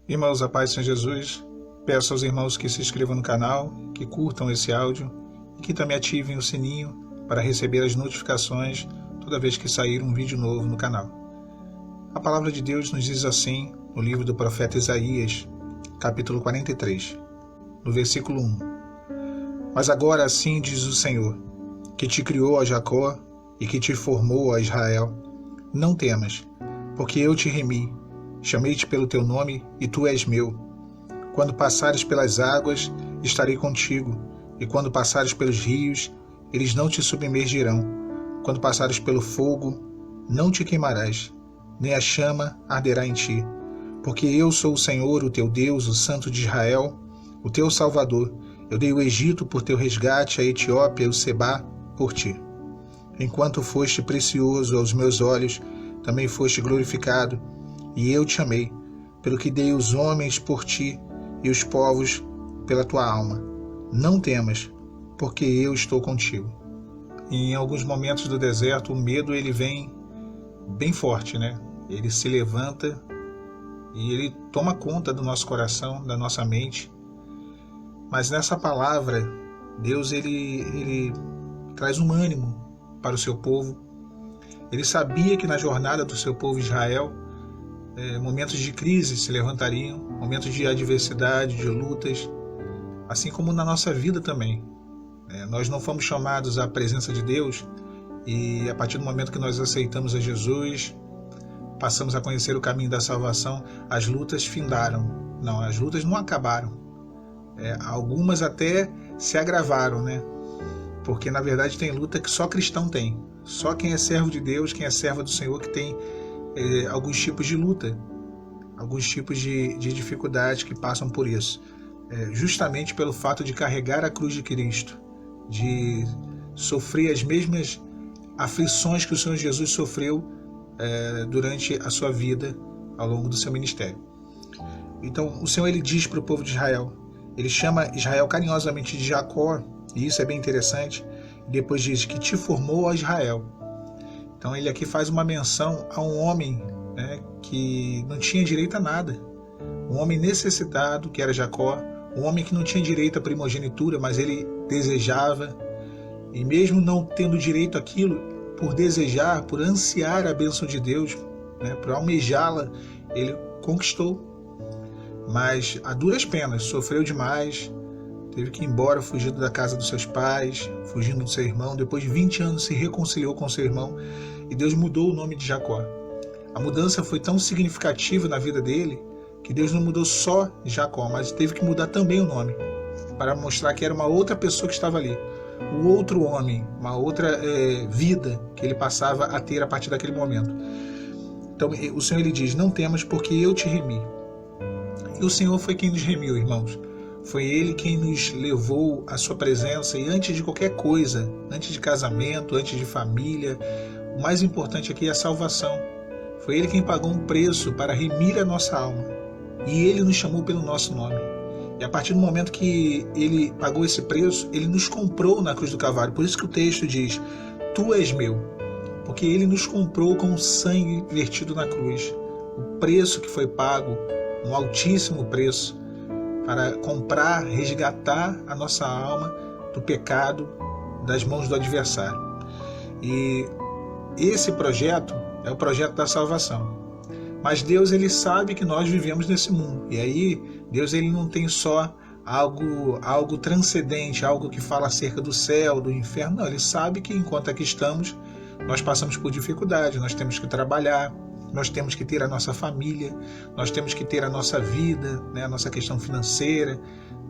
Irmãos, a paz de Senhor Jesus, peço aos irmãos que se inscrevam no canal, que curtam esse áudio e que também ativem o sininho para receber as notificações toda vez que sair um vídeo novo no canal. A palavra de Deus nos diz assim no livro do profeta Isaías, capítulo 43, no versículo 1. Mas agora assim diz o Senhor, que te criou, ó Jacó, e que te formou, ó Israel, não temas, porque eu te remi. Chamei-te pelo teu nome, e tu és meu. Quando passares pelas águas, estarei contigo, e quando passares pelos rios, eles não te submergirão. Quando passares pelo fogo, não te queimarás, nem a chama arderá em ti. Porque eu sou o Senhor, o teu Deus, o Santo de Israel, o teu Salvador. Eu dei o Egito por teu resgate, a Etiópia e o Sebá por ti. Enquanto foste precioso aos meus olhos, também foste glorificado, e eu te amei, pelo que dei os homens por ti e os povos pela tua alma. Não temas, porque eu estou contigo. Em alguns momentos do deserto, o medo ele vem bem forte, né? Ele se levanta e ele toma conta do nosso coração, da nossa mente. Mas nessa palavra, Deus ele traz um ânimo para o seu povo. Ele sabia que na jornada do seu povo Israel, momentos de crise se levantariam, momentos de adversidade, de lutas, assim como na nossa vida também. Nós não fomos chamados à presença de Deus e a partir do momento que nós aceitamos a Jesus, passamos a conhecer o caminho da salvação, as lutas findaram. Não, as lutas não acabaram. Algumas até se agravaram, né? Porque na verdade tem luta que só cristão tem. Só quem é servo de Deus, quem é servo do Senhor que tem alguns tipos de luta, alguns tipos de dificuldades que passam por isso, justamente pelo fato de carregar a cruz de Cristo, de sofrer as mesmas aflições que o Senhor Jesus sofreu durante a sua vida ao longo do seu ministério. Então o Senhor ele diz para o povo de Israel, ele chama Israel carinhosamente de Jacó, e isso é bem interessante, e depois diz que te formou, ó Israel. Então ele aqui faz uma menção a um homem, que não tinha direito a nada, um homem necessitado, que era Jacó, um homem que não tinha direito à primogenitura, mas ele desejava, e mesmo não tendo direito àquilo, por desejar, por ansiar a bênção de Deus, por almejá-la, ele conquistou, mas a duras penas, sofreu demais, teve que ir embora, fugindo da casa dos seus pais, fugindo do seu irmão. Depois de 20 anos se reconciliou com seu irmão e Deus mudou o nome de Jacó. A mudança foi tão significativa na vida dele que Deus não mudou só Jacó, mas teve que mudar também o nome, para mostrar que era uma outra pessoa que estava ali, um outro homem, uma outra vida que ele passava a ter a partir daquele momento. Então o Senhor ele diz, não temas porque eu te remi. E o Senhor foi quem nos remiu, irmãos. Foi Ele quem nos levou à sua presença e antes de qualquer coisa, antes de casamento, antes de família, o mais importante aqui é a salvação. Foi Ele quem pagou um preço para remir a nossa alma e Ele nos chamou pelo nosso nome. E a partir do momento que Ele pagou esse preço, Ele nos comprou na cruz do Calvário. Por isso que o texto diz, tu és meu, porque Ele nos comprou com sangue vertido na cruz. O preço que foi pago, um altíssimo preço, para comprar, resgatar a nossa alma do pecado, das mãos do adversário. E esse projeto é o projeto da salvação. Mas Deus ele sabe que nós vivemos nesse mundo. E aí Deus ele não tem só algo transcendente, algo que fala acerca do céu, do inferno. Não, Ele sabe que enquanto aqui estamos, nós passamos por dificuldade, nós temos que trabalhar, nós temos que ter a nossa família, nós temos que ter a nossa vida, a nossa questão financeira.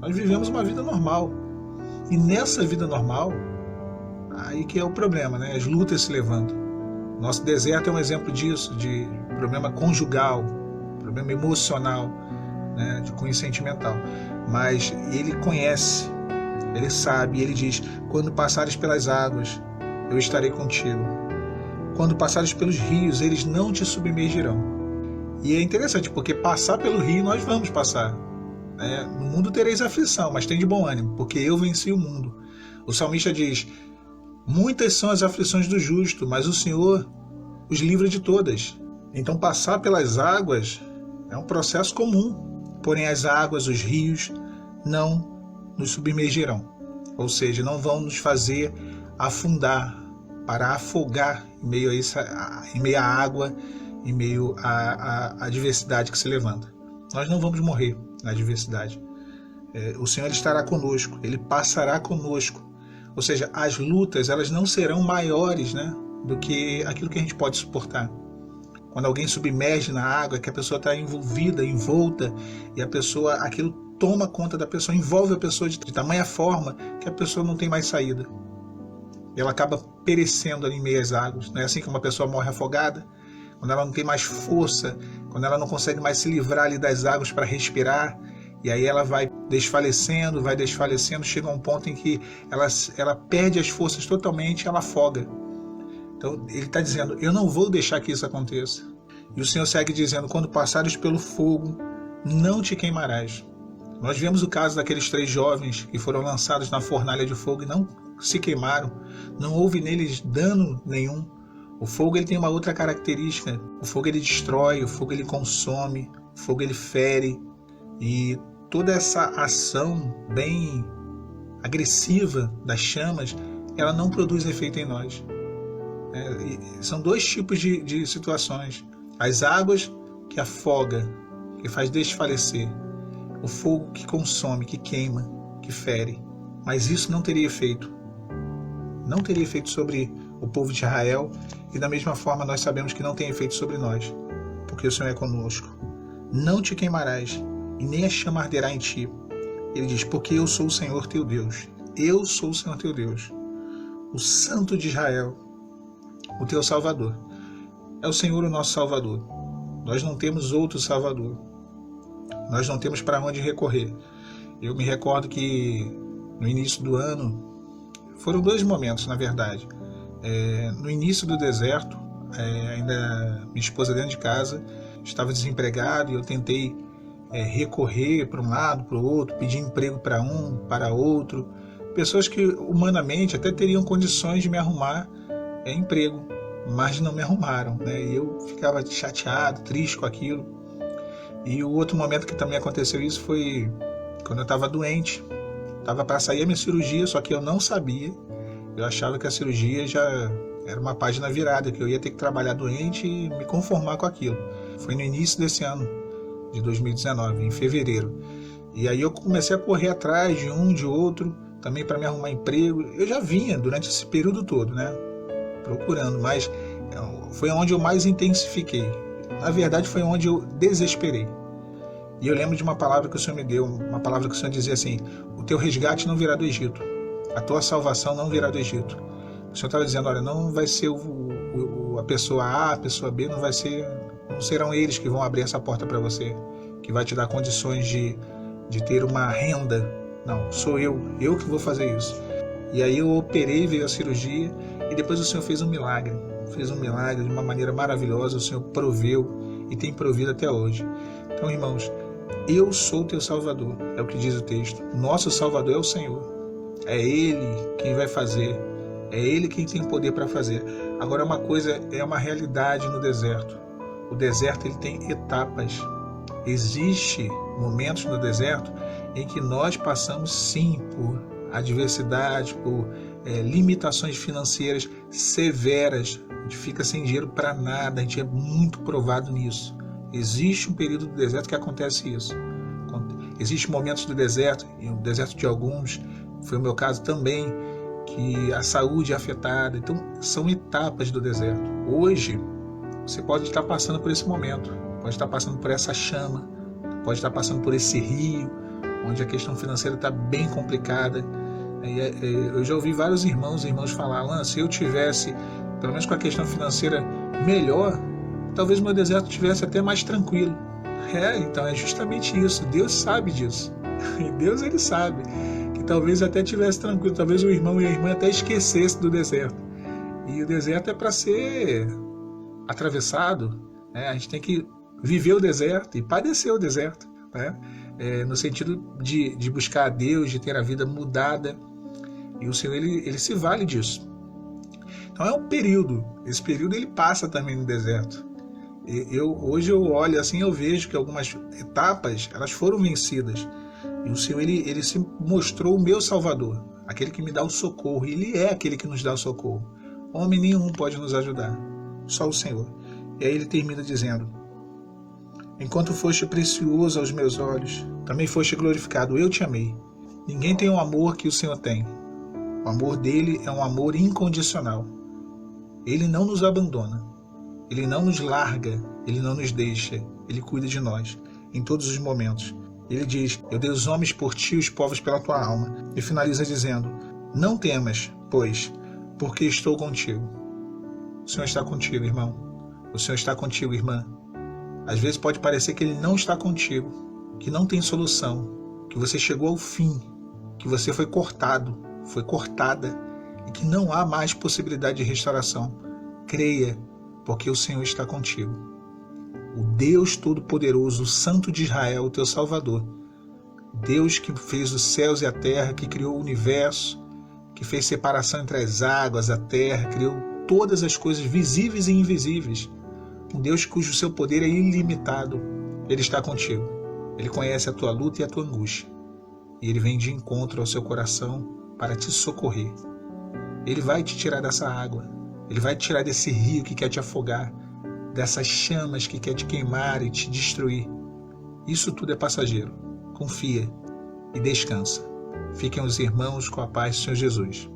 Nós vivemos uma vida normal. E nessa vida normal, aí que é o problema, as lutas se levantam. Nosso deserto é um exemplo disso, de problema conjugal, problema emocional, de cunho sentimental. Mas Ele conhece, Ele sabe, Ele diz, quando passares pelas águas, eu estarei contigo. Quando passares pelos rios, eles não te submergirão. E é interessante, porque passar pelo rio nós vamos passar. No mundo tereis aflição, mas tem de bom ânimo, porque eu venci o mundo. O salmista diz, muitas são as aflições do justo, mas o Senhor os livra de todas. Então passar pelas águas é um processo comum. porém as águas, os rios, não nos submergirão. Ou seja, não vão nos fazer afundar, para afogar em meio à água, em meio à adversidade que se levanta. Nós não vamos morrer na adversidade. O Senhor estará conosco, Ele passará conosco. Ou seja, as lutas elas não serão maiores, né, do que aquilo que a gente pode suportar. Quando alguém submerge na água, que a pessoa está envolvida, envolta, e aquilo toma conta da pessoa, envolve a pessoa de tamanha forma que a pessoa não tem mais saída. Ela acaba perecendo ali em meio às águas. Não é assim que uma pessoa morre afogada? Quando ela não tem mais força, quando ela não consegue mais se livrar ali das águas para respirar, e aí ela vai desfalecendo, chega a um ponto em que ela perde as forças totalmente, ela afoga. Então ele está dizendo, eu não vou deixar que isso aconteça. E o Senhor segue dizendo, quando passares pelo fogo, não te queimarás. Nós vemos o caso daqueles 3 jovens que foram lançados na fornalha de fogo e não se queimaram, não houve neles dano nenhum. O fogo ele tem uma outra característica, o fogo ele destrói, o fogo ele consome, o fogo ele fere, e toda essa ação bem agressiva das chamas, ela não produz efeito em nós. São 2 tipos de situações, as águas que afoga, que faz desfalecer, o fogo que consome, que queima, que fere, mas isso não teria efeito sobre o povo de Israel, e da mesma forma nós sabemos que não tem efeito sobre nós, porque o Senhor é conosco. Não te queimarás, e nem a chama arderá em ti. Ele diz, porque eu sou o Senhor teu Deus. Eu sou o Senhor teu Deus, o Santo de Israel, o teu Salvador. É o Senhor o nosso Salvador. Nós não temos outro Salvador. Nós não temos para onde recorrer. Eu me recordo que no início do ano, foram 2 momentos, na verdade. No início do deserto, ainda minha esposa dentro de casa, estava desempregado, e eu tentei recorrer para um lado, para o outro, pedir emprego para um, para outro. Pessoas que humanamente até teriam condições de me arrumar emprego, mas não me arrumaram, né? E eu ficava chateado, triste com aquilo. E o outro momento que também aconteceu isso foi quando eu estava doente. Estava para sair a minha cirurgia, só que eu não sabia. Eu achava que a cirurgia já era uma página virada, que eu ia ter que trabalhar doente e me conformar com aquilo. Foi no início desse ano, de 2019, em fevereiro. E aí eu comecei a correr atrás de um, de outro, também para me arrumar emprego. Eu já vinha durante esse período todo, né, procurando, mas foi onde eu mais intensifiquei. Na verdade, foi onde eu desesperei. E eu lembro de uma palavra que o Senhor me deu, uma palavra que o Senhor dizia assim, o teu resgate não virá do Egito, a tua salvação não virá do Egito. O Senhor estava dizendo, olha, não vai ser a pessoa A, a pessoa B, não serão eles que vão abrir essa porta para você, que vai te dar condições de ter uma renda. Não, sou eu que vou fazer isso. E aí eu operei, veio a cirurgia, e depois o Senhor fez um milagre de uma maneira maravilhosa. O Senhor proveu e tem provido até hoje. Então, irmãos, eu sou o teu Salvador, é o que diz o texto. Nosso Salvador é o Senhor. É Ele quem vai fazer. É Ele quem tem poder para fazer. Agora, uma coisa é uma realidade no deserto. O deserto ele tem etapas. Existem momentos no deserto em que nós passamos sim por adversidade, por limitações financeiras severas. A gente fica sem dinheiro para nada, a gente é muito provado nisso. Existe um período do deserto que acontece isso. Existem momentos do deserto, e o deserto de alguns, foi o meu caso também, que a saúde é afetada. Então, são etapas do deserto. Hoje, você pode estar passando por esse momento, pode estar passando por essa chama, pode estar passando por esse rio, onde a questão financeira está bem complicada. Eu já ouvi vários irmãos falar, Alan, se eu tivesse, pelo menos com a questão financeira melhor, talvez meu deserto estivesse até mais tranquilo. Então é justamente isso. Deus sabe disso. E Deus, ele sabe que talvez até estivesse tranquilo. Talvez o irmão e a irmã até esquecessem do deserto. E o deserto é para ser atravessado, né? A gente tem que viver o deserto e padecer o deserto, né? No sentido de buscar a Deus, de ter a vida mudada. E o Senhor, ele se vale disso. Então é um período. Esse período ele passa também no deserto. Hoje eu olho assim, eu vejo que algumas etapas elas foram vencidas. E o Senhor ele se mostrou o meu Salvador, aquele que me dá o socorro. Ele é aquele que nos dá o socorro. Homem nenhum pode nos ajudar, só o Senhor. E aí ele termina dizendo: enquanto foste precioso aos meus olhos, também foste glorificado. Eu te amei. Ninguém tem o amor que o Senhor tem. O amor dele é um amor incondicional. Ele não nos abandona. Ele não nos larga, ele não nos deixa, ele cuida de nós em todos os momentos. Ele diz: eu dei os homens por ti, os povos pela tua alma. E finaliza dizendo: não temas, pois, porque estou contigo. O Senhor está contigo, irmão. O Senhor está contigo, irmã. Às vezes pode parecer que ele não está contigo, que não tem solução, que você chegou ao fim, que você foi cortado, foi cortada e que não há mais possibilidade de restauração. Creia, porque o Senhor está contigo. O Deus Todo-Poderoso, o Santo de Israel, o teu Salvador. Deus que fez os céus e a terra, que criou o universo, que fez separação entre as águas, a terra, criou todas as coisas visíveis e invisíveis. Um Deus cujo seu poder é ilimitado. Ele está contigo. Ele conhece a tua luta e a tua angústia. E ele vem de encontro ao seu coração para te socorrer. Ele vai te tirar dessa água. Ele vai te tirar desse rio que quer te afogar, dessas chamas que quer te queimar e te destruir. Isso tudo é passageiro. Confia e descansa. Fiquem os irmãos com a paz do Senhor Jesus.